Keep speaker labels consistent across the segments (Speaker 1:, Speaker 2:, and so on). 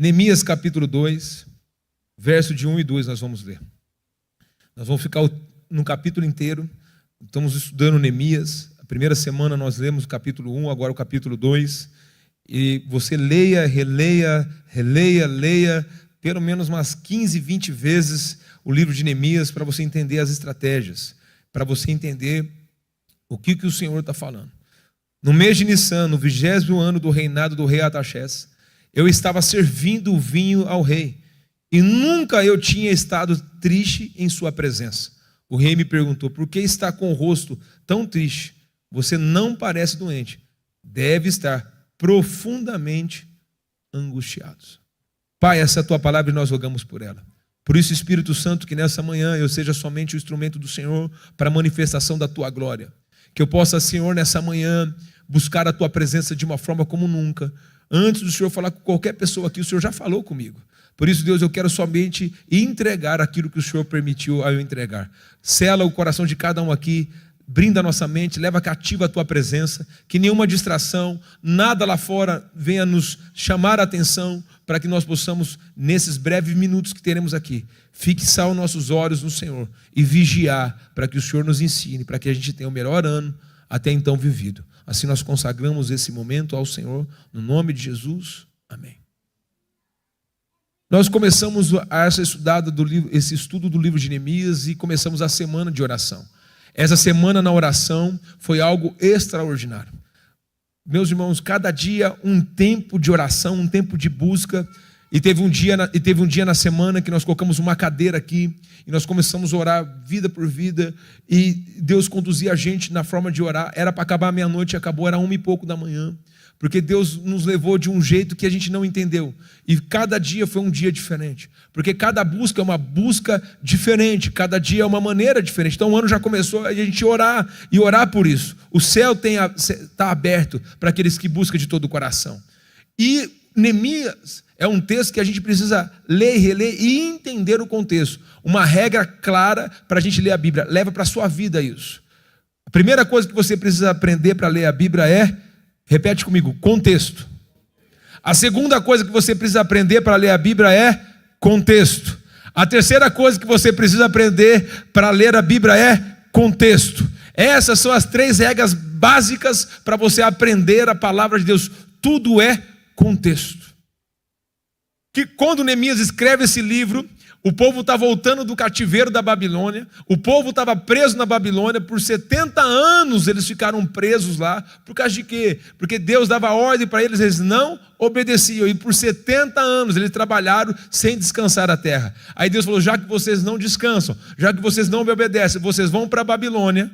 Speaker 1: Neemias capítulo 2, verso de 1 e 2 nós vamos ler. Nós vamos ficar no capítulo inteiro, estamos estudando Neemias. A primeira semana nós lemos o capítulo 1, agora o capítulo 2. E você leia, leia, pelo menos umas 15, 20 vezes o livro de Neemias para você entender as estratégias, para você entender o que o Senhor está falando. No mês de Nissan, no 20º ano do reinado do rei Artaxerxes, eu estava servindo o vinho ao rei, e nunca eu tinha estado triste em sua presença. O rei me perguntou: por que está com o rosto tão triste? Você não parece doente, deve estar profundamente angustiados. Pai, essa é a tua palavra e nós rogamos por ela. Por isso, Espírito Santo, que nessa manhã eu seja somente o instrumento do Senhor para a manifestação da tua glória. Que eu possa, Senhor, nessa manhã buscar a tua presença de uma forma como nunca. Antes do Senhor falar com qualquer pessoa aqui, o Senhor já falou comigo. Por isso, Deus, eu quero somente entregar aquilo que o Senhor permitiu a eu entregar. Sela o coração de cada um aqui, brinda a nossa mente, leva cativa a tua presença, que nenhuma distração, nada lá fora venha nos chamar a atenção, para que nós possamos, nesses breves minutos que teremos aqui, fixar os nossos olhos no Senhor e vigiar para que o Senhor nos ensine, para que a gente tenha o melhor ano até então vivido. Assim nós consagramos esse momento ao Senhor, no nome de Jesus. Amém. Nós começamos esse estudo do livro de Neemias e começamos a semana de oração. Essa semana na oração foi algo extraordinário. Meus irmãos, cada dia um tempo de oração, um tempo de busca. E teve um dia na semana que nós colocamos uma cadeira aqui e nós começamos a orar vida por vida, e Deus conduzia a gente na forma de orar. Era para acabar meia-noite, acabou, era 1 e pouco da manhã, porque Deus nos levou de um jeito que a gente não entendeu, e cada dia foi um dia diferente, porque cada busca é uma busca diferente, cada dia é uma maneira diferente. Então o ano já começou a gente orar, e orar por isso. O céu está aberto para aqueles que buscam de todo o coração. E Neemias é um texto que a gente precisa ler e reler e entender o contexto. Uma regra clara para a gente ler a Bíblia. Leva para a sua vida isso. A primeira coisa que você precisa aprender para ler a Bíblia é, repete comigo, contexto. A segunda coisa que você precisa aprender para ler a Bíblia é contexto. A terceira coisa que você precisa aprender para ler a Bíblia é contexto. Essas são as 3 regras básicas para você aprender a palavra de Deus. Tudo é contexto. Que quando Neemias escreve esse livro, o povo está voltando do cativeiro da Babilônia, o povo estava preso na Babilônia, por 70 anos eles ficaram presos lá. Por causa de quê? Porque Deus dava ordem para eles, eles não obedeciam, e por 70 anos eles trabalharam sem descansar a terra. Aí Deus falou: já que vocês não descansam, já que vocês não me obedecem, vocês vão para a Babilônia,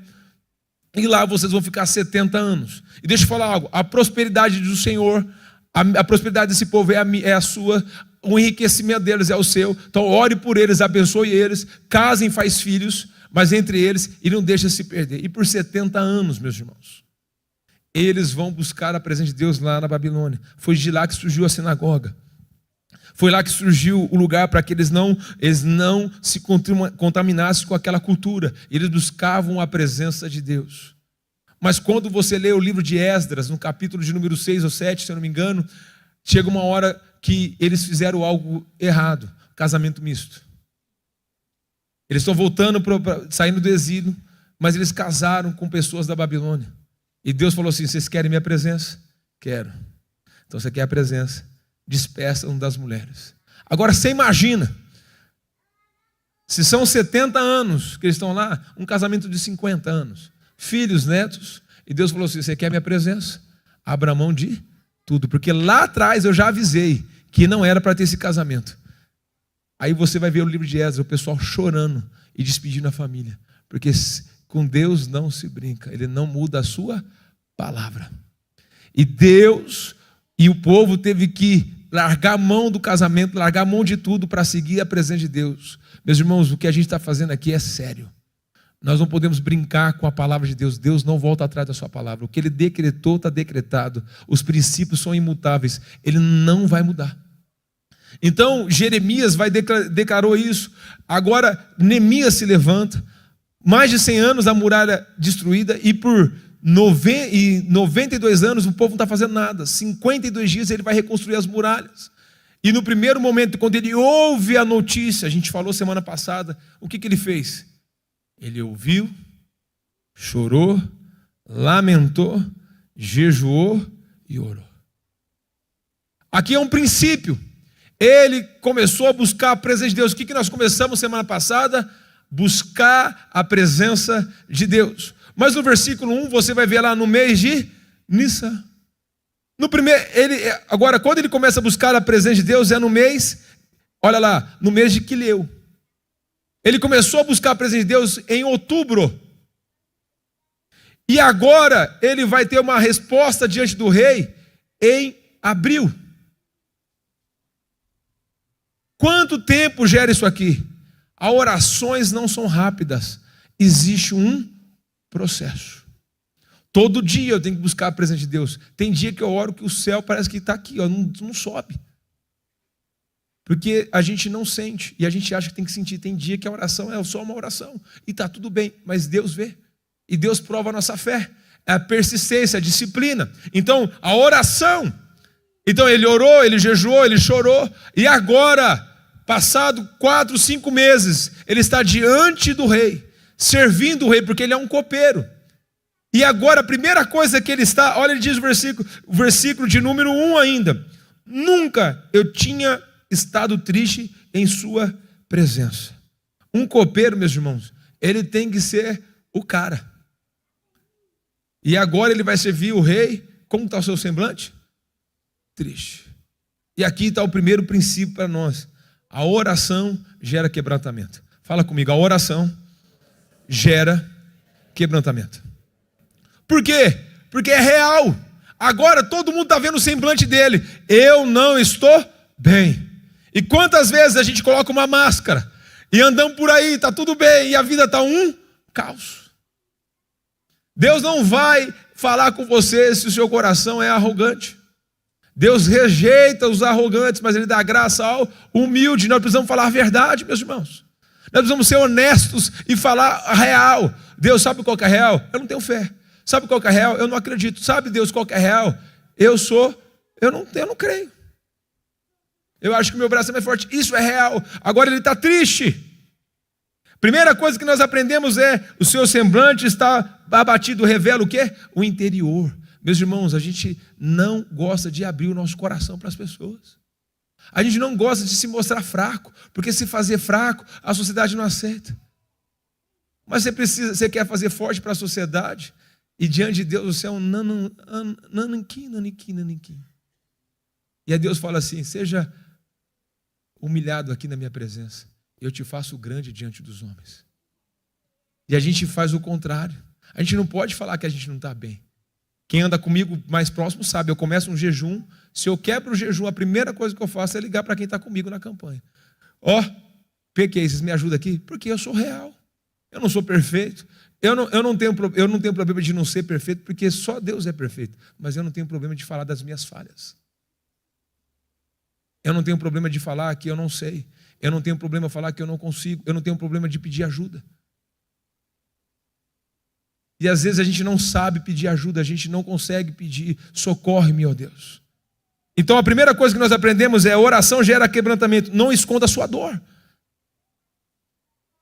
Speaker 1: e lá vocês vão ficar 70 anos. E deixa eu falar algo: a prosperidade do Senhor, a prosperidade desse povo é a sua, o enriquecimento deles é o seu. Então ore por eles, abençoe eles, casem, faz filhos, mas entre eles, e não deixe se perder. E por 70 anos, meus irmãos, eles vão buscar a presença de Deus lá na Babilônia. Foi de lá que surgiu a sinagoga. Foi lá que surgiu o lugar para que eles não se contaminassem com aquela cultura. Eles buscavam a presença de Deus. Mas quando você lê o livro de Esdras, no capítulo de número 6 ou 7, se eu não me engano, chega uma hora que eles fizeram algo errado, casamento misto. Eles estão voltando, saindo do exílio, mas eles casaram com pessoas da Babilônia. E Deus falou assim: vocês querem minha presença? Quero. Então você quer a presença? Despeçam das mulheres. Agora você imagina, se são 70 anos que eles estão lá, um casamento de 50 anos, filhos, netos, e Deus falou assim: você quer minha presença? Abra mão de tudo, porque lá atrás eu já avisei que não era para ter esse casamento. Aí você vai ver o livro de Esdras, o pessoal chorando e despedindo a família, porque com Deus não se brinca, Ele não muda a sua palavra. E Deus e o povo teve que largar a mão do casamento, largar a mão de tudo para seguir a presença de Deus. Meus irmãos, o que a gente está fazendo aqui é sério. Nós não podemos brincar com a palavra de Deus. Deus não volta atrás da sua palavra. O que Ele decretou está decretado. Os princípios são imutáveis. Ele não vai mudar. Então Jeremias declarou isso. Agora Neemias se levanta. Mais de 100 anos a muralha destruída, e por 92 anos o povo não está fazendo nada. 52 dias ele vai reconstruir as muralhas. E no primeiro momento, quando ele ouve a notícia, a gente falou semana passada, o que ele fez? Ele ouviu, chorou, lamentou, jejuou e orou. Aqui é um princípio. Ele começou a buscar a presença de Deus. O que nós começamos semana passada? Buscar a presença de Deus. Mas no versículo 1, você vai ver lá no mês de Nissan. No primeiro, agora, quando ele começa a buscar a presença de Deus, é no mês, olha lá, no mês de Quileu. Ele começou a buscar a presença de Deus em outubro. E agora, ele vai ter uma resposta diante do rei em abril. Quanto tempo gera isso aqui? As orações não são rápidas. Existe um processo. Todo dia eu tenho que buscar a presença de Deus. Tem dia que eu oro que o céu parece que está aqui, ó, não sobe. Porque a gente não sente, e a gente acha que tem que sentir. Tem dia que a oração é só uma oração, e está tudo bem, mas Deus vê. E Deus prova a nossa fé. É a persistência, a disciplina. Então, a oração. Então, ele orou, ele jejuou, ele chorou, e agora, passado 4, 5 meses, ele está diante do rei, servindo o rei, porque ele é um copeiro. E agora a primeira coisa que ele está, olha, ele diz o versículo de número 1 ainda: nunca eu tinha estado triste em sua presença. Um copeiro, meus irmãos, ele tem que ser o cara. E agora ele vai servir o rei. Como está o seu semblante? Triste. E aqui está o primeiro princípio para nós: a oração gera quebrantamento. Fala comigo, a oração gera quebrantamento. Por quê? Porque é real. Agora todo mundo está vendo o semblante dele. Eu não estou bem. E quantas vezes a gente coloca uma máscara e andamos por aí, está tudo bem, e a vida está um caos. Deus não vai falar com você se o seu coração é arrogante. Deus rejeita os arrogantes, mas Ele dá graça ao humilde. Nós precisamos falar a verdade, meus irmãos. Nós precisamos ser honestos e falar a real. Deus, sabe qual que é a real? Eu não tenho fé. Sabe qual que é a real? Eu não acredito. Sabe, Deus, qual que é a real? Eu não creio. Eu acho que o meu braço é mais forte. Isso é real. Agora ele está triste. Primeira coisa que nós aprendemos é: o seu semblante está abatido. Revela o quê? O interior. Meus irmãos, a gente não gosta de abrir o nosso coração para as pessoas. A gente não gosta de se mostrar fraco, porque se fazer fraco, a sociedade não aceita. Mas você quer fazer forte para a sociedade, e diante de Deus você é um naniquim. E aí Deus fala assim: seja humilhado aqui na minha presença, eu te faço grande diante dos homens. E a gente faz o contrário. A gente não pode falar que a gente não está bem. Quem anda comigo mais próximo sabe, eu começo um jejum, se eu quebro o jejum, a primeira coisa que eu faço é ligar para quem está comigo na campanha. Pequei, vocês me ajudam aqui? Porque eu sou real, eu não sou perfeito, eu não tenho problema de não ser perfeito, porque só Deus é perfeito, mas eu não tenho problema de falar das minhas falhas. Eu não tenho problema de falar que eu não sei, eu não tenho problema de falar que eu não consigo, eu não tenho problema de pedir ajuda. E às vezes a gente não sabe pedir ajuda, a gente não consegue pedir: socorre-me, ó Deus. Então a primeira coisa que nós aprendemos é: a oração gera quebrantamento. Não esconda a sua dor.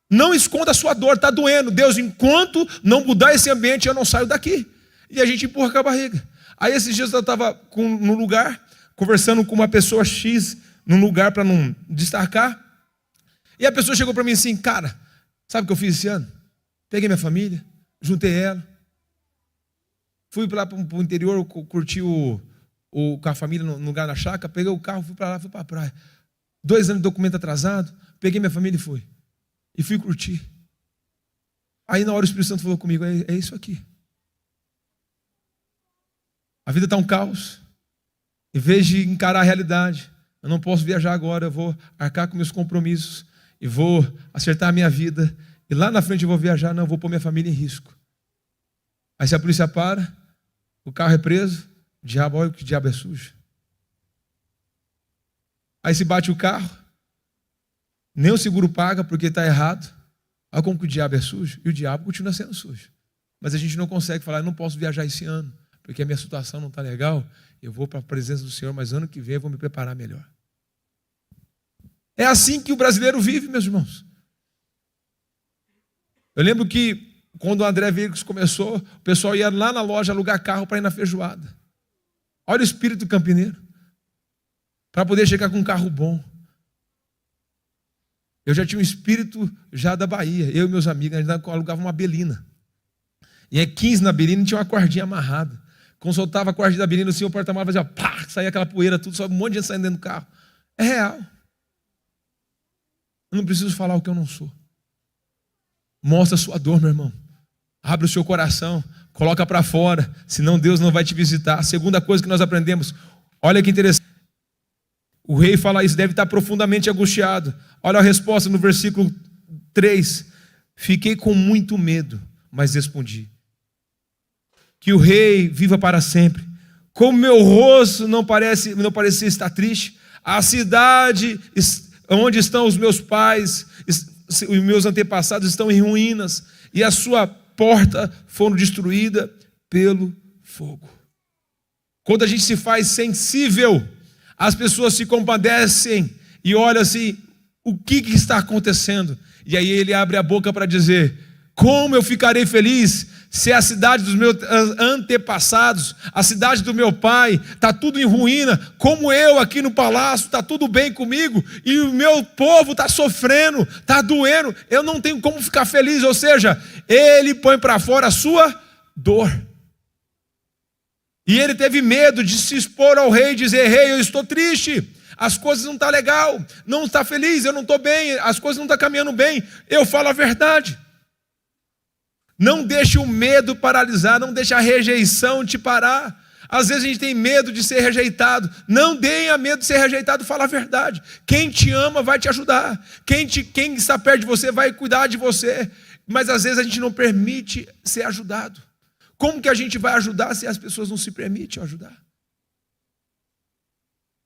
Speaker 1: Não esconda a sua dor, está doendo. Deus, enquanto não mudar esse ambiente, eu não saio daqui. E a gente empurra com a barriga. Aí esses dias eu estava num lugar, conversando com uma pessoa X, num lugar para não destacar. E a pessoa chegou para mim assim: cara, sabe o que eu fiz esse ano? Peguei minha família, juntei ela, fui lá para o interior, curti com a família no lugar na chácara, peguei o carro, fui para lá, fui para a praia. 2 anos de documento atrasado, peguei minha família e fui. E fui curtir. Aí na hora o Espírito Santo falou comigo: é isso aqui. A vida está um caos. Em vez de encarar a realidade, eu não posso viajar agora, eu vou arcar com meus compromissos e vou acertar a minha vida. E lá na frente eu vou viajar, não, eu vou pôr minha família em risco. Aí se a polícia para, o carro é preso, o diabo, olha que o diabo é sujo. Aí se bate o carro, nem o seguro paga porque está errado. Olha como que o diabo é sujo. E o diabo continua sendo sujo. Mas a gente não consegue falar: eu não posso viajar esse ano, porque a minha situação não está legal. Eu vou para a presença do Senhor, mas ano que vem eu vou me preparar melhor. É assim que o brasileiro vive, meus irmãos. Eu lembro que quando o André Virgos começou, o pessoal ia lá na loja alugar carro para ir na feijoada. Olha o espírito campineiro. Para poder chegar com um carro bom. Eu já tinha um espírito já da Bahia. Eu e meus amigos, a gente alugava uma belina. E é 15 na belina e tinha uma cordinha amarrada. Quando soltava a cordinha da belina, assim, o porta-malas fazia pá, saía aquela poeira, tudo, só um monte de gente saindo dentro do carro. É real. Eu não preciso falar o que eu não sou. Mostra a sua dor, meu irmão. Abre o seu coração, coloca para fora, senão Deus não vai te visitar. A segunda coisa que nós aprendemos, olha que interessante. O rei fala isso, deve estar profundamente angustiado. Olha a resposta no versículo 3. Fiquei com muito medo, mas respondi: que o rei viva para sempre. Como meu rosto não parecia estar triste, a cidade onde estão os meus pais, os meus antepassados estão em ruínas, e a sua porta foram destruídas pelo fogo. Quando a gente se faz sensível, as pessoas se compadecem e olham assim, o que está acontecendo? E aí ele abre a boca para dizer: como eu ficarei feliz se a cidade dos meus antepassados, a cidade do meu pai, está tudo em ruína, como eu aqui no palácio, está tudo bem comigo, e o meu povo está sofrendo, está doendo, eu não tenho como ficar feliz. Ou seja, ele põe para fora a sua dor. E ele teve medo de se expor ao rei e dizer: rei, eu estou triste, as coisas não estão legal, não está feliz, eu não estou bem, as coisas não estão caminhando bem. Eu falo a verdade. Não deixe o medo paralisar, não deixe a rejeição te parar. Às vezes a gente tem medo de ser rejeitado. Não tenha medo de ser rejeitado, fala a verdade. Quem te ama vai te ajudar. Quem está perto de você vai cuidar de você. Mas às vezes a gente não permite ser ajudado. Como que a gente vai ajudar se as pessoas não se permitem ajudar?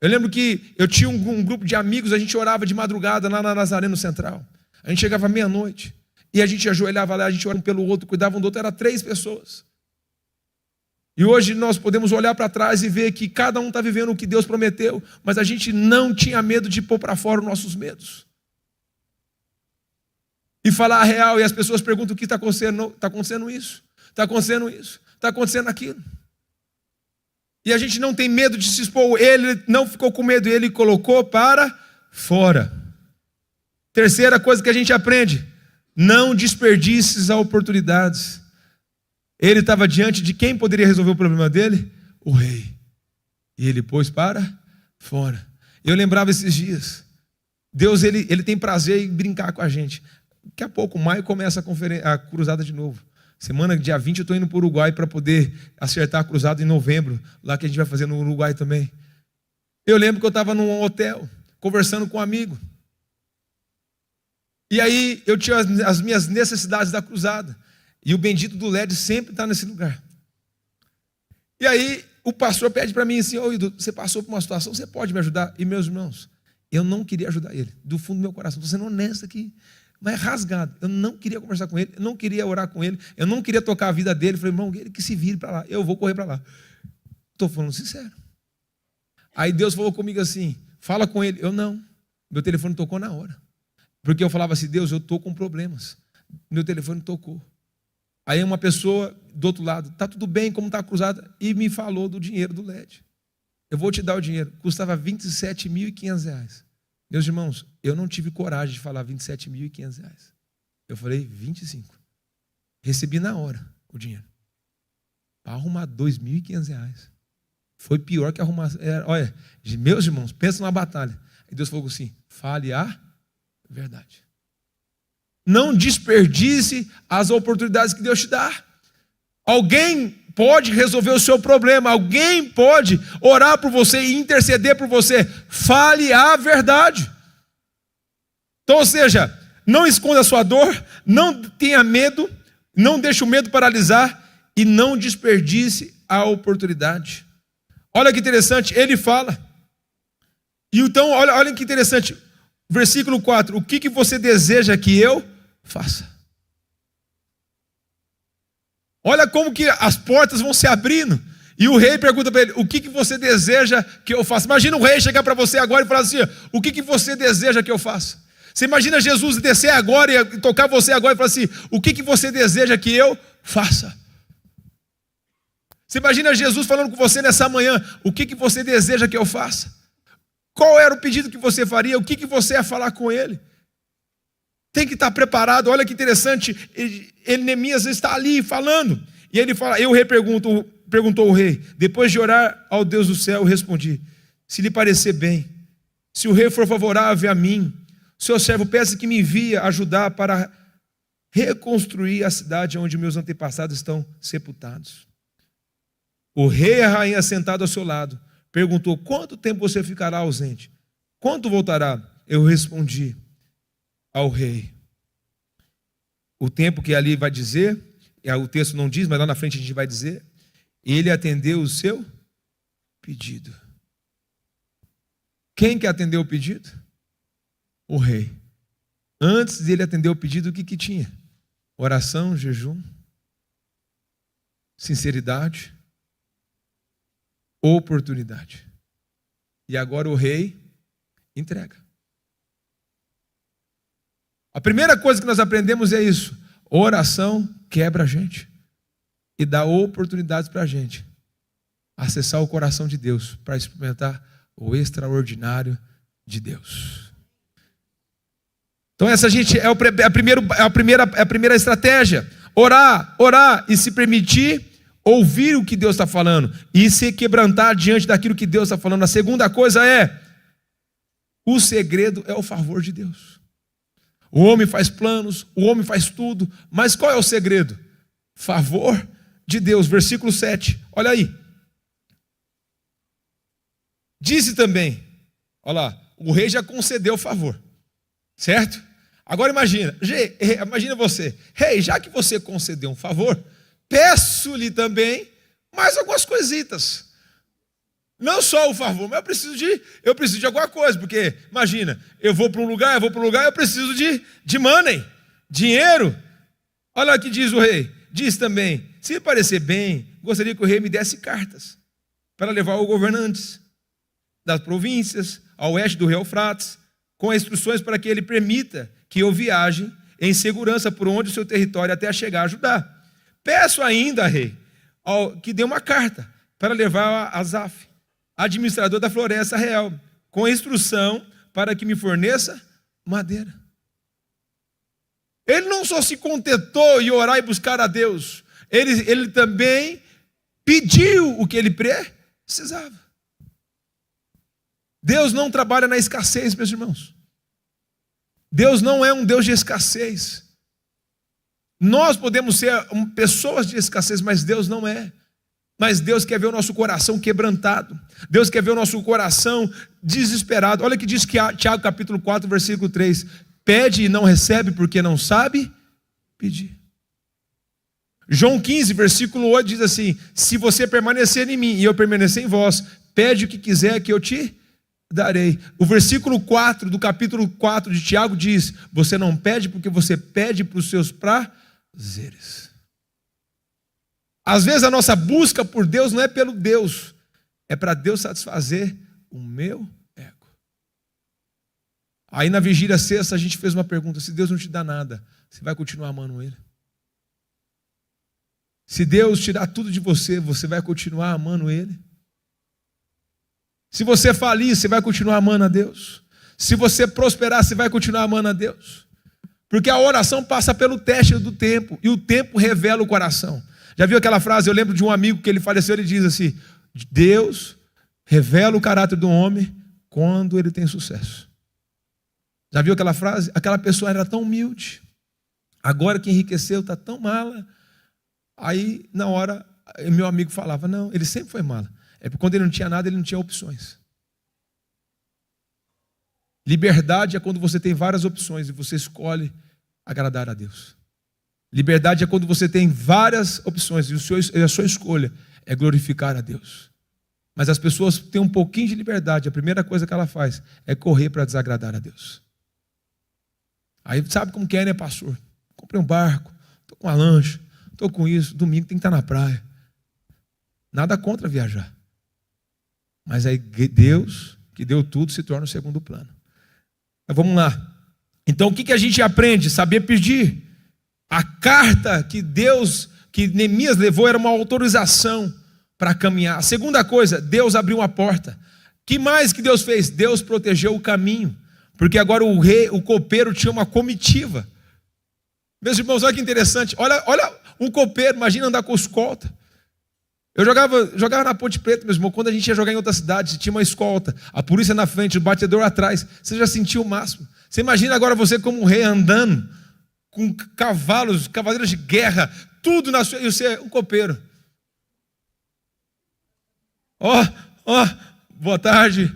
Speaker 1: Eu lembro que eu tinha um grupo de amigos, a gente orava de madrugada lá na Nazareno Central. A gente chegava meia-noite. E a gente ajoelhava lá, a gente orava um pelo outro, cuidava um do outro, era 3 pessoas. E hoje nós podemos olhar para trás e ver que cada um está vivendo o que Deus prometeu, mas a gente não tinha medo de pôr para fora os nossos medos. E falar a real, e as pessoas perguntam o que está acontecendo. Está acontecendo isso, está acontecendo isso, está acontecendo aquilo. E a gente não tem medo de se expor, ele não ficou com medo, ele colocou para fora. Terceira coisa que a gente aprende: não desperdices as oportunidades. Ele estava diante de quem poderia resolver o problema dele? O rei. E ele pôs para fora. Eu lembrava esses dias. Deus ele tem prazer em brincar com a gente. Daqui a pouco, maio, começa a cruzada de novo. Semana, dia 20, eu estou indo para o Uruguai para poder acertar a cruzada em novembro. Lá que a gente vai fazer no Uruguai também. Eu lembro que eu estava num hotel, conversando com um amigo. E aí eu tinha as minhas necessidades da cruzada. E o bendito do LED sempre está nesse lugar. E aí o pastor pede para mim assim: ô Ido, você passou por uma situação, você pode me ajudar? E meus irmãos, eu não queria ajudar ele. Do fundo do meu coração, estou sendo honesto aqui, mas rasgado. Eu não queria conversar com ele, eu não queria orar com ele, eu não queria tocar a vida dele. Eu falei: irmão, ele que se vire para lá, eu vou correr para lá. Estou falando sincero. Aí Deus falou comigo assim: fala com ele. Eu não. Meu telefone tocou na hora. Porque eu falava assim: Deus, eu estou com problemas. Meu telefone tocou. Aí uma pessoa do outro lado: está tudo bem, como está a cruzada? E me falou do dinheiro do LED. Eu vou te dar o dinheiro. Custava R$27.500. Meus irmãos, eu não tive coragem de falar R$27.500. Eu falei 25. Recebi na hora o dinheiro. Para arrumar R$2.500. Foi pior que arrumar. Olha, meus irmãos, pensa numa batalha. E Deus falou assim: fale a verdade. Não desperdice as oportunidades que Deus te dá. Alguém pode resolver o seu problema, alguém pode orar por você e interceder por você. Fale a verdade. Então, ou seja, não esconda a sua dor, não tenha medo, não deixe o medo paralisar e não desperdice a oportunidade. Olha que interessante, ele fala. E então, olha que interessante. Versículo 4, o que você deseja que eu faça? Olha como que as portas vão se abrindo. E o rei pergunta para ele: o que você deseja que eu faça? Imagina o rei chegar para você agora e falar assim: o que você deseja que eu faça? Você imagina Jesus descer agora e tocar você agora e falar assim: o que você deseja que eu faça? Você imagina Jesus falando com você nessa manhã: o que você deseja que eu faça? Qual era o pedido que você faria? O que você ia falar com ele? Tem que estar preparado. Olha que interessante, Neemias está ali falando, e ele fala, eu perguntou o rei, depois de orar ao Deus do céu, eu respondi: se lhe parecer bem, se o rei for favorável a mim, seu servo peça que me envie ajudar para reconstruir a cidade onde meus antepassados estão sepultados. O rei e a rainha sentados ao seu lado perguntou: quanto tempo você ficará ausente? Quando voltará? Eu respondi ao rei: o tempo que ali vai dizer, o texto não diz, mas lá na frente a gente vai dizer. Ele atendeu o seu pedido. Quem que atendeu o pedido? O rei. Antes dele atender o pedido, o que tinha? Oração, jejum, sinceridade, oportunidade. E agora o rei entrega. A primeira coisa que nós aprendemos é isso: oração quebra a gente e dá oportunidades para a gente acessar o coração de Deus, para experimentar o extraordinário de Deus. Então essa, gente, é a primeira estratégia: orar e se permitir ouvir o que Deus está falando e se quebrantar diante daquilo que Deus está falando. A segunda coisa é: o segredo é o favor de Deus. O homem faz planos, o homem faz tudo, mas qual é o segredo? Favor de Deus. Versículo 7, olha aí. Disse também, olha lá, o rei já concedeu o favor, certo? Agora imagina você: rei, já que você concedeu um favor, peço-lhe também mais algumas coisitas. Não só o favor, mas eu preciso de alguma coisa, porque imagina, eu vou para um lugar, eu preciso de money, dinheiro. Olha o que diz o rei. Diz também: se lhe parecer bem, gostaria que o rei me desse cartas para levar aos governantes das províncias ao oeste do rio Eufrates, com instruções para que ele permita que eu viaje em segurança por onde o seu território até chegar a Judá. Peço ainda, rei, que dê uma carta para levar a Asaf, administrador da floresta real, com instrução para que me forneça madeira. Ele não só se contentou em orar e buscar a Deus, ele também pediu o que ele precisava. Deus não trabalha na escassez, meus irmãos. Deus não é um Deus de escassez. Nós podemos ser pessoas de escassez, mas Deus não é. Mas Deus quer ver o nosso coração quebrantado. Deus quer ver o nosso coração desesperado. Olha o que diz Tiago capítulo 4, versículo 3. Pede e não recebe porque não sabe pedir. João 15, versículo 8 diz assim: se você permanecer em mim e eu permanecer em vós, pede o que quiser que eu te darei. O versículo 4 do capítulo 4 de Tiago diz: você não pede porque você pede para os seus prazeres. Às vezes a nossa busca por Deus não é pelo Deus, é para Deus satisfazer o meu ego. Aí na vigília sexta a gente fez uma pergunta: se Deus não te dá nada, você vai continuar amando Ele? Se Deus tirar tudo de você, você vai continuar amando Ele? Se você falir, você vai continuar amando a Deus? Se você prosperar, você vai continuar amando a Deus? Porque a oração passa pelo teste do tempo, e o tempo revela o coração. Já viu aquela frase? Eu lembro de um amigo que ele faleceu, ele diz assim: Deus revela o caráter do homem quando ele tem sucesso. Já viu aquela frase? Aquela pessoa era tão humilde, agora que enriqueceu está tão mala. Aí na hora, meu amigo falava: não, ele sempre foi mala. É porque quando ele não tinha nada, ele não tinha opções. Liberdade é quando você tem várias opções e você escolhe agradar a Deus. Liberdade é quando você tem várias opções e a sua escolha é glorificar a Deus. Mas as pessoas têm um pouquinho de liberdade, a primeira coisa que ela faz é correr para desagradar a Deus. Aí sabe como que é, né, pastor? Comprei um barco, estou com uma lancha, estou com isso, domingo tem que estar na praia. Nada contra viajar. Mas aí Deus, que deu tudo, se torna o segundo plano. Mas vamos lá. Então o que a gente aprende? Saber pedir. A carta que Neemias levou era uma autorização para caminhar. A segunda coisa, Deus abriu uma porta. Que mais que Deus fez? Deus protegeu o caminho. Porque agora o copeiro tinha uma comitiva. Meus irmãos, olha que interessante. Olha um copeiro, imagina andar com escolta. Eu jogava na Ponte Preta, meu irmão. Quando a gente ia jogar em outra cidade, tinha uma escolta, a polícia na frente, o batedor atrás. Você já sentiu o máximo. Você imagina agora você como um rei andando com cavaleiros de guerra, tudo na sua, e você é um copeiro. Boa tarde.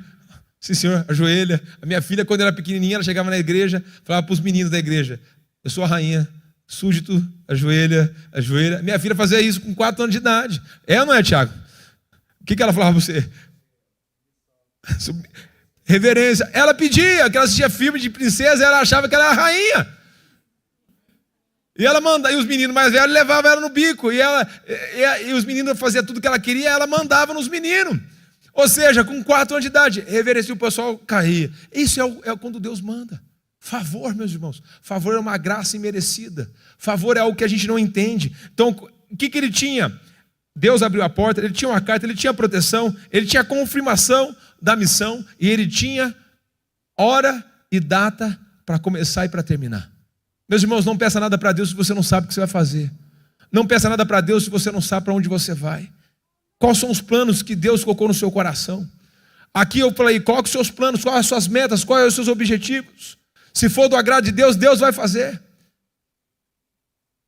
Speaker 1: Sim, senhor, ajoelha. A minha filha, quando era pequenininha, ela chegava na igreja, falava para os meninos da igreja: eu sou a rainha, súdito, ajoelha. Minha filha fazia isso com 4 anos de idade. É ou não é, Tiago? O que ela falava para você? Reverência. Ela pedia, que ela assistia filme de princesa, ela achava que ela era a rainha. E os meninos mais velhos levavam ela no bico. E os meninos faziam tudo que ela queria, ela mandava nos meninos. Ou seja, com 4 anos de idade, reverencia, o pessoal caía. Isso é quando Deus manda. Favor, meus irmãos. Favor é uma graça imerecida. Favor é algo que a gente não entende. Então, o que ele tinha? Deus abriu a porta, ele tinha uma carta, ele tinha proteção, ele tinha confirmação da missão e ele tinha hora e data para começar e para terminar. Meus irmãos, não peça nada para Deus se você não sabe o que você vai fazer. Não peça nada para Deus se você não sabe para onde você vai. Quais são os planos que Deus colocou no seu coração? Aqui eu falei, coloque os seus planos, quais as suas metas, quais os seus objetivos. Se for do agrado de Deus, Deus vai fazer.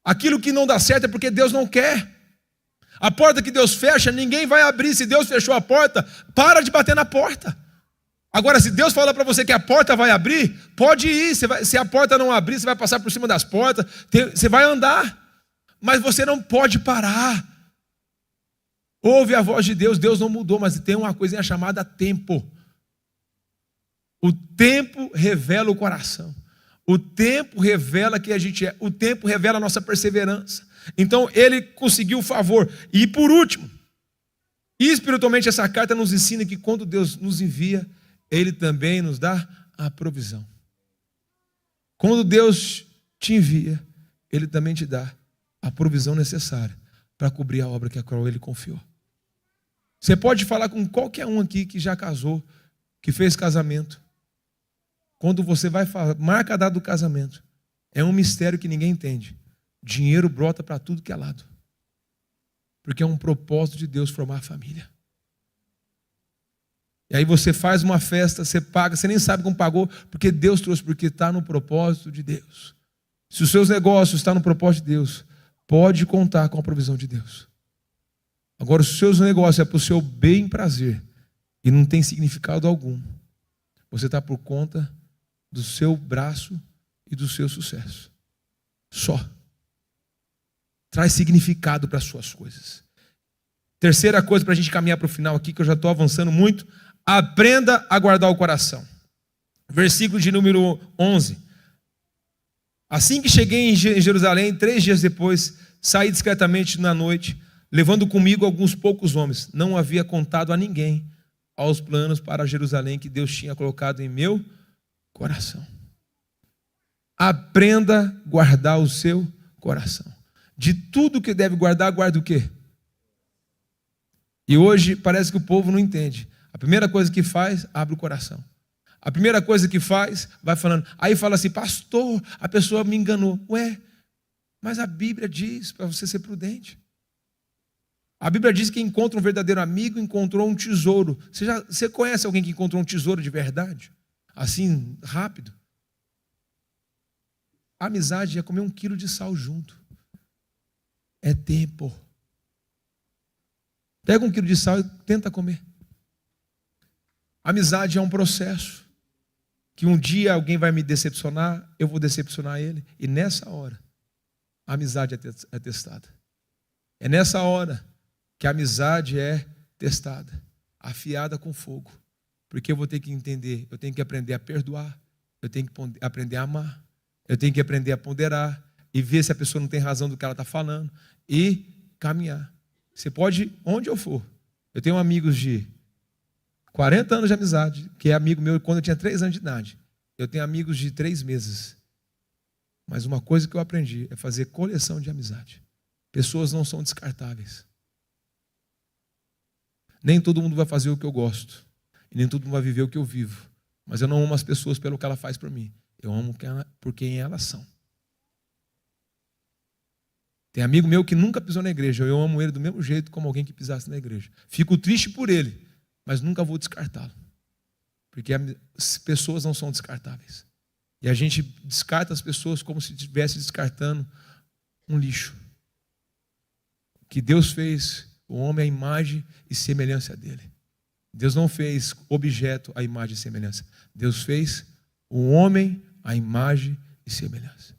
Speaker 1: Aquilo que não dá certo é porque Deus não quer. A porta que Deus fecha, ninguém vai abrir. Se Deus fechou a porta, para de bater na porta. Agora, se Deus falar para você que a porta vai abrir, pode ir. Se a porta não abrir, você vai passar por cima das portas, você vai andar. Mas você não pode parar. Ouve a voz de Deus, Deus não mudou, mas tem uma coisinha chamada tempo. O tempo revela o coração. O tempo revela quem a gente é. O tempo revela a nossa perseverança. Então ele conseguiu o favor. E por último, espiritualmente essa carta nos ensina que quando Deus nos envia, ele também nos dá a provisão. Quando Deus te envia, ele também te dá a provisão necessária para cobrir a obra que a qual ele confiou. Você pode falar com qualquer um aqui que já casou, que fez casamento. Quando você vai falar, marca a data do casamento. É um mistério que ninguém entende. Dinheiro brota para tudo que é lado. Porque é um propósito de Deus formar a família. E aí você faz uma festa, você paga, você nem sabe como pagou, porque Deus trouxe, porque está no propósito de Deus. Se os seus negócios estão no propósito de Deus, pode contar com a provisão de Deus. Agora, os seus negócios é para o seu bem e prazer e não tem significado algum. Você está por conta do seu braço e do seu sucesso. Só. Traz significado para as suas coisas. Terceira coisa para a gente caminhar para o final aqui, que eu já estou avançando muito. Aprenda a guardar o coração. Versículo de número 11. Assim que cheguei em Jerusalém, 3 dias depois, saí discretamente na noite, levando comigo alguns poucos homens. Não havia contado a ninguém aos planos para Jerusalém que Deus tinha colocado em meu coração. Aprenda a guardar o seu coração. De tudo que deve guardar, guarda o quê? E hoje parece que o povo não entende. A primeira coisa que faz, abre o coração. A primeira coisa que faz, vai falando. Aí fala assim, pastor, a pessoa me enganou. Ué, mas a Bíblia diz para você ser prudente. A Bíblia diz que quem encontra um verdadeiro amigo encontrou um tesouro. Você conhece alguém que encontrou um tesouro de verdade? Assim, rápido? A amizade é comer 1 quilo de sal junto. É tempo. Pega 1 quilo de sal e tenta comer. Amizade é um processo. Que um dia alguém vai me decepcionar, eu vou decepcionar ele. E nessa hora, a amizade é testada. É nessa hora que a amizade é testada, afiada com fogo. Porque eu vou ter que entender, eu tenho que aprender a perdoar, eu tenho que aprender a amar, eu tenho que aprender a ponderar e ver se a pessoa não tem razão do que ela está falando e caminhar. Você pode ir onde eu for. Eu tenho amigos de 40 anos de amizade, que é amigo meu quando eu tinha 3 anos de idade. Eu tenho amigos de 3 meses. Mas uma coisa que eu aprendi é fazer coleção de amizade. Pessoas não são descartáveis. Nem todo mundo vai fazer o que eu gosto. E nem todo mundo vai viver o que eu vivo. Mas eu não amo as pessoas pelo que ela faz por mim. Eu amo por quem elas são. Tem amigo meu que nunca pisou na igreja. Eu amo ele do mesmo jeito como alguém que pisasse na igreja. Fico triste por ele, mas nunca vou descartá-lo. Porque as pessoas não são descartáveis. E a gente descarta as pessoas como se estivesse descartando um lixo. Que Deus fez o homem à imagem e semelhança dele. Deus não fez objeto à imagem e semelhança. Deus fez o homem à imagem e semelhança.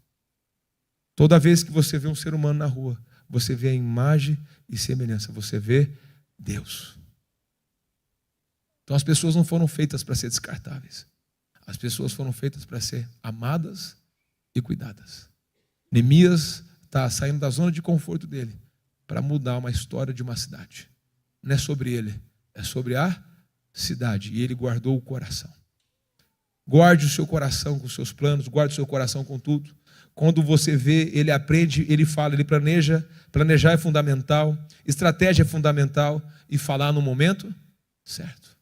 Speaker 1: Toda vez que você vê um ser humano na rua, você vê a imagem e semelhança. Você vê Deus. Então as pessoas não foram feitas para ser descartáveis. As pessoas foram feitas para ser amadas e cuidadas. Neemias está saindo da zona de conforto dele para mudar uma história de uma cidade. Não é sobre ele, é sobre a cidade. E ele guardou o coração. Guarde o seu coração com os seus planos, guarde o seu coração com tudo. Quando você vê, ele aprende, ele fala, ele planeja. Planejar é fundamental, estratégia é fundamental e falar no momento certo.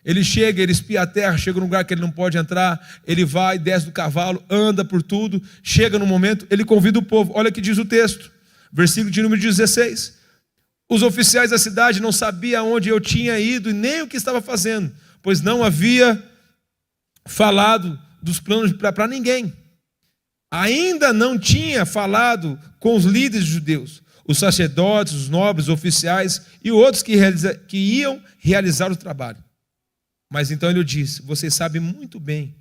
Speaker 1: Ele chega, ele espia a terra, chega num lugar que ele não pode entrar, ele vai, desce do cavalo, anda por tudo, chega no momento, ele convida o povo. Olha o que diz o texto, versículo de número 16. Os oficiais da cidade não sabiam onde eu tinha ido e nem o que estava fazendo, pois não havia falado dos planos para ninguém. Ainda não tinha falado com os líderes judeus, os sacerdotes, os nobres, os oficiais e outros que iam realizar o trabalho. Mas então ele disse: vocês sabem muito bem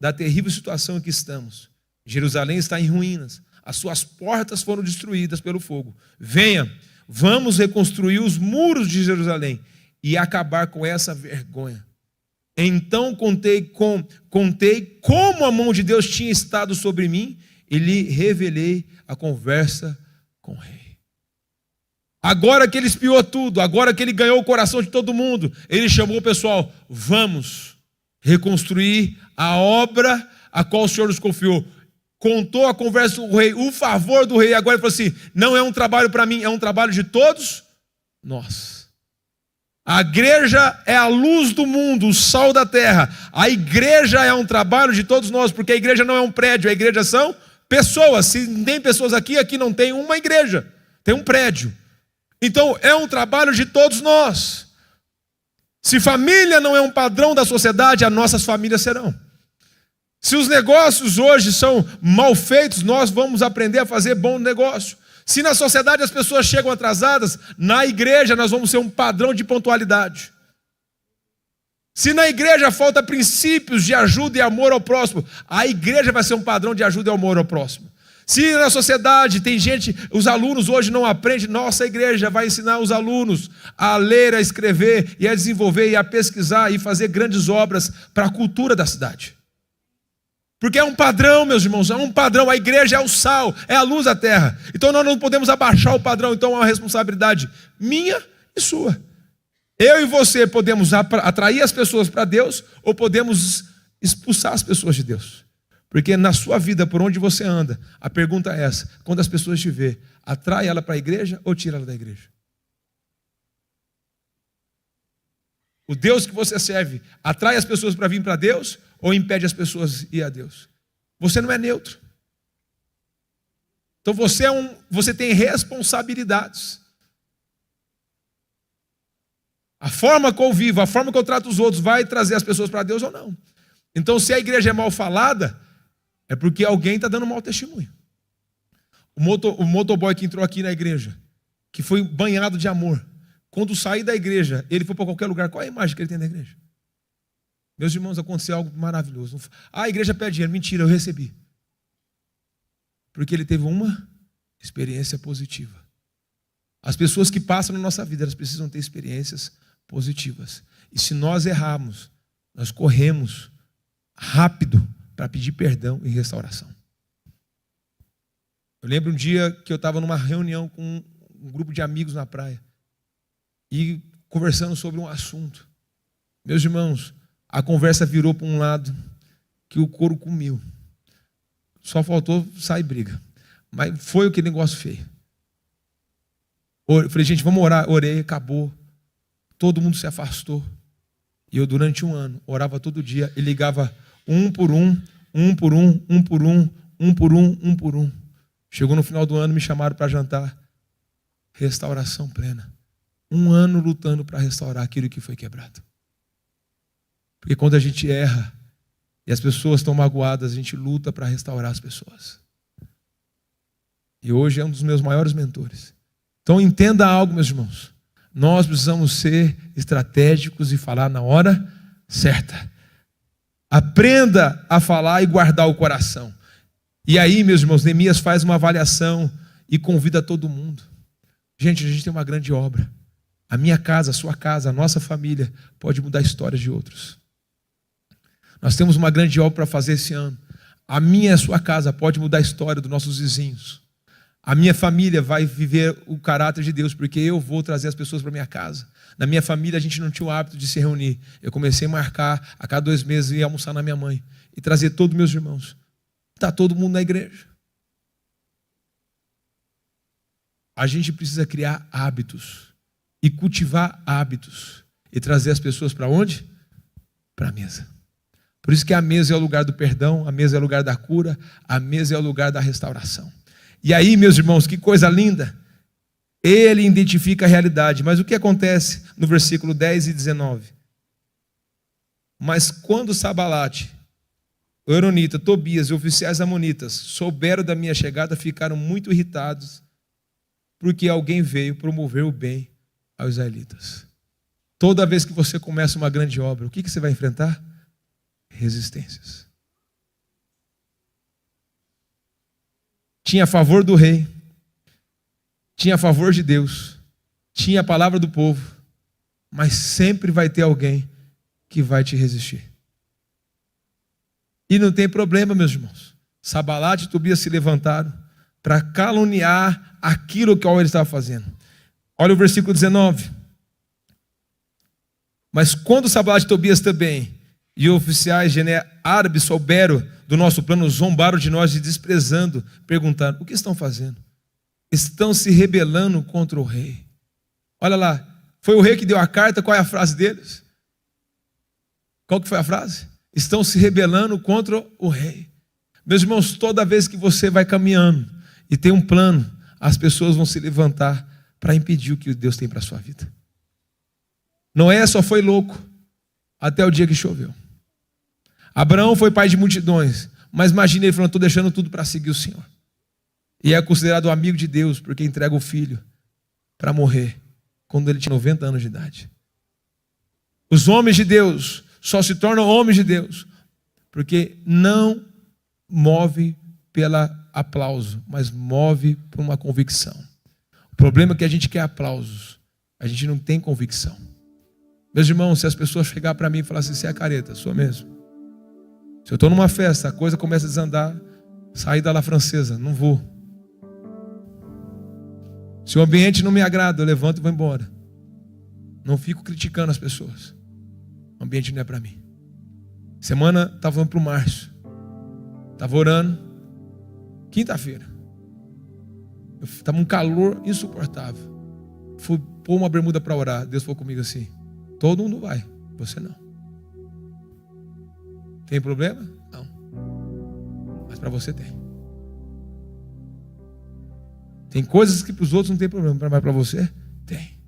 Speaker 1: da terrível situação em que estamos. Jerusalém está em ruínas, as suas portas foram destruídas pelo fogo. Venha, vamos reconstruir os muros de Jerusalém e acabar com essa vergonha. Então contei como a mão de Deus tinha estado sobre mim e lhe revelei a conversa com o rei. Agora que ele espiou tudo, agora que ele ganhou o coração de todo mundo, ele chamou o pessoal: vamos reconstruir a obra a qual o Senhor nos confiou. Contou a conversa com o rei, o favor do rei. Agora ele falou assim: não é um trabalho para mim, é um trabalho de todos nós. A igreja é a luz do mundo, o sal da terra. A igreja é um trabalho de todos nós, porque a igreja não é um prédio, a igreja são pessoas. Se tem pessoas aqui, aqui não tem uma igreja, tem um prédio. Então é um trabalho de todos nós. Se família não é um padrão da sociedade, as nossas famílias serão. Se os negócios hoje são mal feitos, nós vamos aprender a fazer bom negócio. Se na sociedade as pessoas chegam atrasadas, na igreja nós vamos ser um padrão de pontualidade. Se na igreja falta princípios de ajuda e amor ao próximo, a igreja vai ser um padrão de ajuda e amor ao próximo. Se na sociedade tem gente, os alunos hoje não aprendem, nossa igreja vai ensinar os alunos a ler, a escrever e a desenvolver e a pesquisar e fazer grandes obras para a cultura da cidade. Porque é um padrão, meus irmãos, é um padrão. A igreja é o sal, é a luz da terra. Então nós não podemos abaixar o padrão. Então é uma responsabilidade minha e sua. Eu e você podemos atrair as pessoas para Deus ou podemos expulsar as pessoas de Deus. Porque na sua vida, por onde você anda, a pergunta é essa: quando as pessoas te vê, atrai ela para a igreja ou tira ela da igreja? O Deus que você serve atrai as pessoas para vir para Deus ou impede as pessoas de ir a Deus? Você não é neutro. Então você tem responsabilidades. A forma que eu vivo, a forma que eu trato os outros vai trazer as pessoas para Deus ou não. Então se a igreja é mal falada, é porque alguém está dando mau testemunho. O motoboy que entrou aqui na igreja, que foi banhado de amor, quando sair da igreja, ele foi para qualquer lugar, qual é a imagem que ele tem da igreja? Meus irmãos, aconteceu algo maravilhoso. A igreja pede dinheiro. Mentira, eu recebi. Porque ele teve uma experiência positiva. As pessoas que passam na nossa vida, elas precisam ter experiências positivas. E se nós errarmos, nós corremos rápido para pedir perdão e restauração. Eu lembro um dia que eu estava numa reunião com um grupo de amigos na praia e conversando sobre um assunto. Meus irmãos, a conversa virou para um lado que o couro comeu. Só faltou sair briga. Mas foi aquele negócio feio. Eu falei, gente, vamos orar. Orei, acabou. Todo mundo se afastou. E eu, durante 1 ano, orava todo dia e ligava um por um, um por um, um por um, um por um, um por um. Chegou no final do ano, me chamaram para jantar. Restauração plena. 1 ano lutando para restaurar aquilo que foi quebrado. Porque quando a gente erra e as pessoas estão magoadas, a gente luta para restaurar as pessoas. E hoje é um dos meus maiores mentores. Então entenda algo, meus irmãos. Nós precisamos ser estratégicos e falar na hora certa. Aprenda a falar e guardar o coração. E aí, meus irmãos, Neemias faz uma avaliação e convida todo mundo. Gente, a gente tem uma grande obra. A minha casa, a sua casa, a nossa família pode mudar a história de outros. Nós temos uma grande obra para fazer esse ano. A minha e a sua casa pode mudar a história dos nossos vizinhos. A minha família vai viver o caráter de Deus, porque eu vou trazer as pessoas para minha casa. Na minha família a gente não tinha o hábito de se reunir. Eu comecei a marcar, a cada 2 meses ir almoçar na minha mãe e trazer todos meus irmãos. Está todo mundo na igreja. A gente precisa criar hábitos e cultivar hábitos e trazer as pessoas para onde? Para a mesa. Por isso que a mesa é o lugar do perdão, a mesa é o lugar da cura, a mesa é o lugar da restauração. E aí, meus irmãos, que coisa linda. Ele identifica a realidade. Mas o que acontece no versículo 10 e 19? Mas quando Sabalate, Euronita, Tobias e oficiais amonitas souberam da minha chegada, ficaram muito irritados, porque alguém veio promover o bem aos israelitas. Toda vez que você começa uma grande obra, o que você vai enfrentar? Resistências. Tinha a favor do rei, tinha a favor de Deus, tinha a palavra do povo, mas sempre vai ter alguém que vai te resistir. E não tem problema, meus irmãos. Sabalate e Tobias se levantaram para caluniar aquilo que ele estava fazendo. Olha o versículo 19. Mas quando Sabalate e Tobias também e oficiais árabes souberam do nosso plano, zombaram de nós e desprezando, perguntaram, o que estão fazendo? Estão se rebelando contra o rei. Olha lá, foi o rei que deu a carta, qual é a frase deles? Qual que foi a frase? Estão se rebelando contra o rei. Meus irmãos, toda vez que você vai caminhando e tem um plano, as pessoas vão se levantar para impedir o que Deus tem para a sua vida. Noé só foi louco até o dia que choveu. Abraão foi pai de multidões, mas imagine ele falando, estou deixando tudo para seguir o Senhor. E é considerado amigo de Deus, porque entrega o filho para morrer quando ele tinha 90 anos de idade. Os homens de Deus só se tornam homens de Deus porque não move pelo aplauso, mas move por uma convicção. O problema é que a gente quer aplausos, a gente não tem convicção. Meus irmãos, se as pessoas chegarem para mim e falar assim, você é careta, sou mesmo. Se eu estou numa festa, a coisa começa a desandar, sair da La Francesa, não vou. Se o ambiente não me agrada, eu levanto e vou embora. Não fico criticando as pessoas. O ambiente não é para mim. Semana, estava indo para o Márcio. Estava orando. Quinta-feira. Estava um calor insuportável. Fui pôr uma bermuda para orar. Deus falou comigo assim, todo mundo vai, você não. Tem problema? Não. Mas para você tem. Tem coisas que para os outros não tem problema, mas para você tem.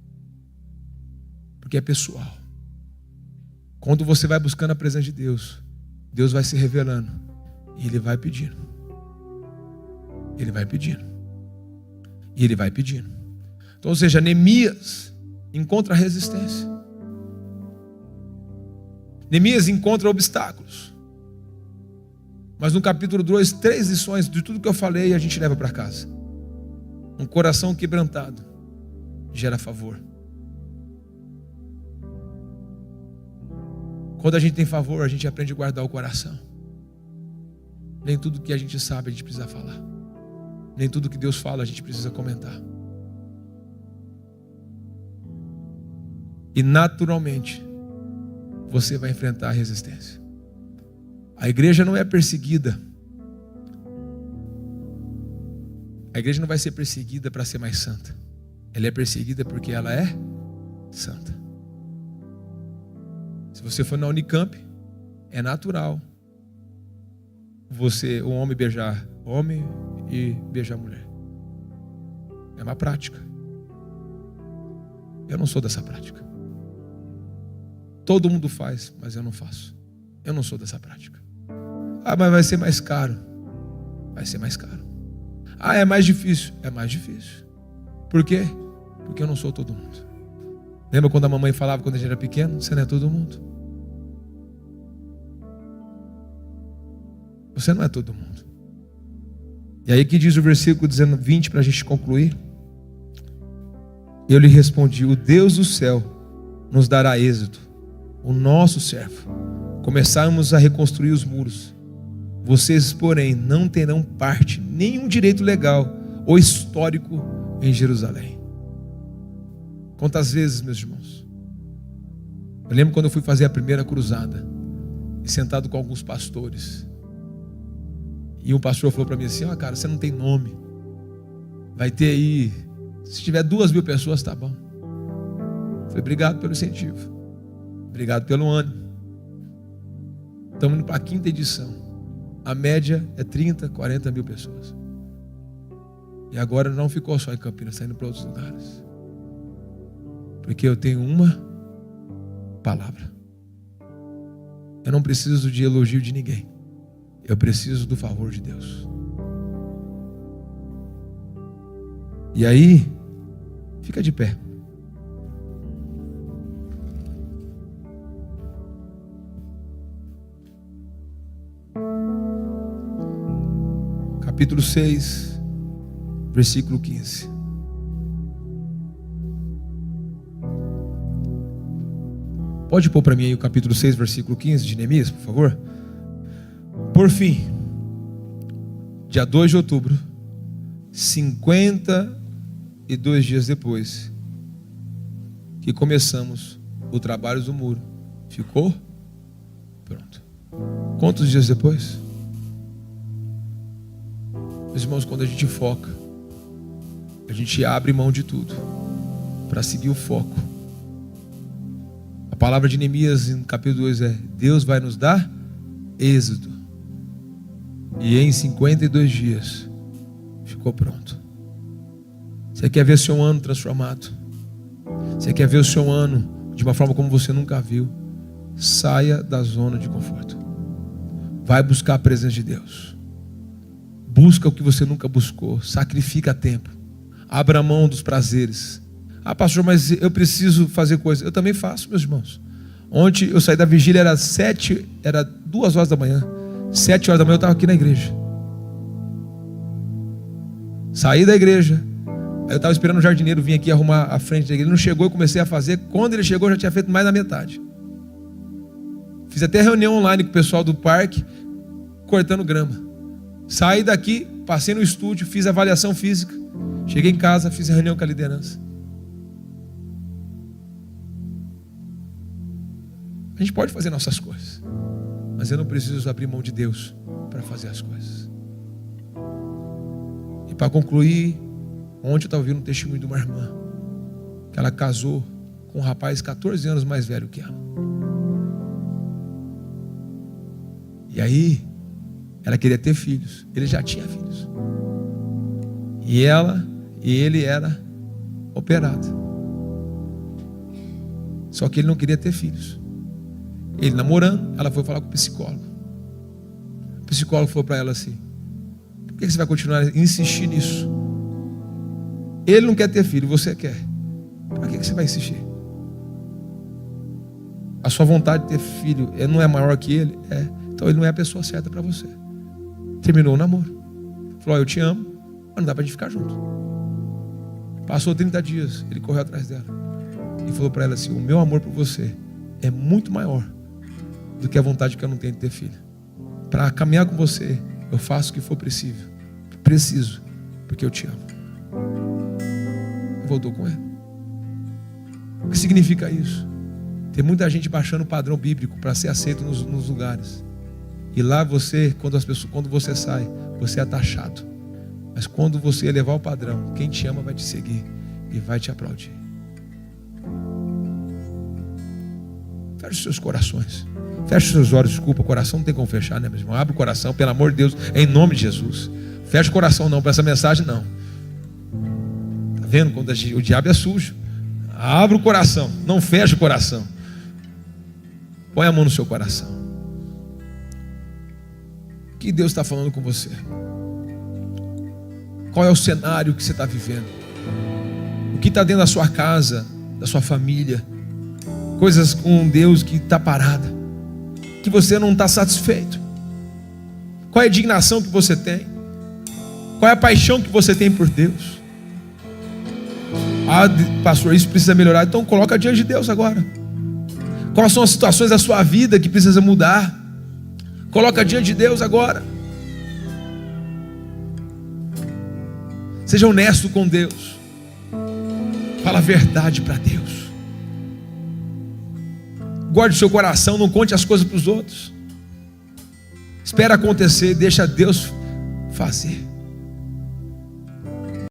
Speaker 1: Porque é pessoal. Quando você vai buscando a presença de Deus, Deus vai se revelando e Ele vai pedindo. Ele vai pedindo. E Ele vai pedindo. Então, ou seja, Neemias encontra resistência. Neemias encontra obstáculos. Mas no capítulo 2, 3 lições de tudo que eu falei a gente leva para casa. Um coração quebrantado gera favor. Quando a gente tem favor, a gente aprende a guardar o coração. Nem tudo que a gente sabe a gente precisa falar. Nem tudo que Deus fala a gente precisa comentar. E naturalmente, você vai enfrentar a resistência. A igreja não é perseguida. A igreja não vai ser perseguida para ser mais santa. Ela é perseguida porque ela é santa. Se você for na Unicamp, é natural o homem beijar homem e beijar mulher. É uma prática. Eu não sou dessa prática. Todo mundo faz, mas eu não faço. Eu não sou dessa prática. Mas vai ser mais caro. Vai ser mais caro. É mais difícil. É mais difícil. Por quê? Porque eu não sou todo mundo. Lembra quando a mamãe falava quando a gente era pequeno? Você não é todo mundo. Você não é todo mundo. E aí que diz o versículo 20 para a gente concluir. Eu lhe respondi: o Deus do céu nos dará êxito. O nosso servo. Começarmos a reconstruir os muros. Vocês, porém, não terão parte, nenhum direito legal ou histórico em Jerusalém. Quantas vezes, meus irmãos? Eu lembro quando eu fui fazer a primeira cruzada, e sentado com alguns pastores, e um pastor falou para mim assim: cara, você não tem nome. Vai ter aí, se tiver 2.000 pessoas, tá bom. Eu falei: obrigado pelo incentivo. Obrigado pelo ânimo. Estamos indo para a 5ª edição. A média é 30, 40 mil pessoas. E agora não ficou só em Campinas, está indo para outros lugares. Porque eu tenho uma palavra. Eu não preciso de elogio de ninguém. Eu preciso do favor de Deus. E aí, fica de pé. Capítulo 6, versículo 15. Pode pôr para mim aí o capítulo 6, versículo 15 de Neemias, por favor? Por fim, dia 2 de outubro, 52 dias depois que começamos o trabalho do muro, ficou pronto. Quantos dias depois? Meus irmãos, quando a gente foca, a gente abre mão de tudo para seguir o foco. A palavra de Neemias no capítulo 2 é: Deus vai nos dar êxito. E em 52 dias ficou pronto. Você quer ver seu ano transformado? Você quer ver o seu ano de uma forma como você nunca viu? Saia da zona de conforto. Vai buscar a presença de Deus. Busca o que você nunca buscou. Sacrifica tempo. Abra mão dos prazeres. Pastor, mas eu preciso fazer coisas. Eu também faço, meus irmãos. Ontem eu saí da vigília, era 2 horas da manhã. 7 horas da manhã eu estava aqui na igreja. Saí da igreja. Aí eu estava esperando o jardineiro vir aqui arrumar a frente da igreja. Ele não chegou, eu comecei a fazer. Quando ele chegou, eu já tinha feito mais da metade. Fiz até reunião online com o pessoal do parque, cortando grama. Saí daqui, passei no estúdio, fiz avaliação física. Cheguei em casa, fiz a reunião com a liderança. A gente pode fazer nossas coisas, mas eu não preciso abrir mão de Deus para fazer as coisas. E para concluir, ontem eu estava ouvindo um testemunho de uma irmã, que ela casou com um rapaz 14 anos mais velho que ela. E aí, ela queria ter filhos. Ele já tinha filhos. E ele era operado. Só que ele não queria ter filhos. Ele namorando, ela foi falar com o psicólogo. O psicólogo falou para ela assim: por que você vai continuar a insistir nisso? Ele não quer ter filho, você quer. Para que você vai insistir? A sua vontade de ter filho não é maior que ele? É. Então ele não é a pessoa certa para você. Terminou o namoro. Falou: eu te amo, mas não dá para a gente ficar junto. Passou 30 dias, ele correu atrás dela e falou para ela assim: o meu amor por você é muito maior do que a vontade que eu não tenho de ter filho. Para caminhar com você, eu faço o que for preciso, porque eu te amo. E voltou com ele. O que significa isso? Tem muita gente baixando o padrão bíblico para ser aceito nos lugares. E lá você, quando você sai, você é taxado. Mas quando você elevar o padrão, quem te ama vai te seguir e vai te aplaudir. Feche os seus corações. Feche os seus olhos. Desculpa, o coração não tem como fechar, né, meu irmão? Abre o coração, pelo amor de Deus, em nome de Jesus. Feche o coração não, para essa mensagem não. Está vendo? Quando o diabo é sujo. Abre o coração, não feche o coração. Põe a mão no seu coração. O que Deus está falando com você? Qual é o cenário que você está vivendo? O que está dentro da sua casa, da sua família? Coisas com Deus que está parada, que você não está satisfeito. Qual é a indignação que você tem? Qual é a paixão que você tem por Deus? Ah, pastor, isso precisa melhorar. Então coloca diante de Deus agora. Quais são as situações da sua vida que precisa mudar? Coloca diante de Deus agora. Seja honesto com Deus. Fala a verdade para Deus. Guarde o seu coração, não conte as coisas para os outros. Espera acontecer, deixa Deus fazer.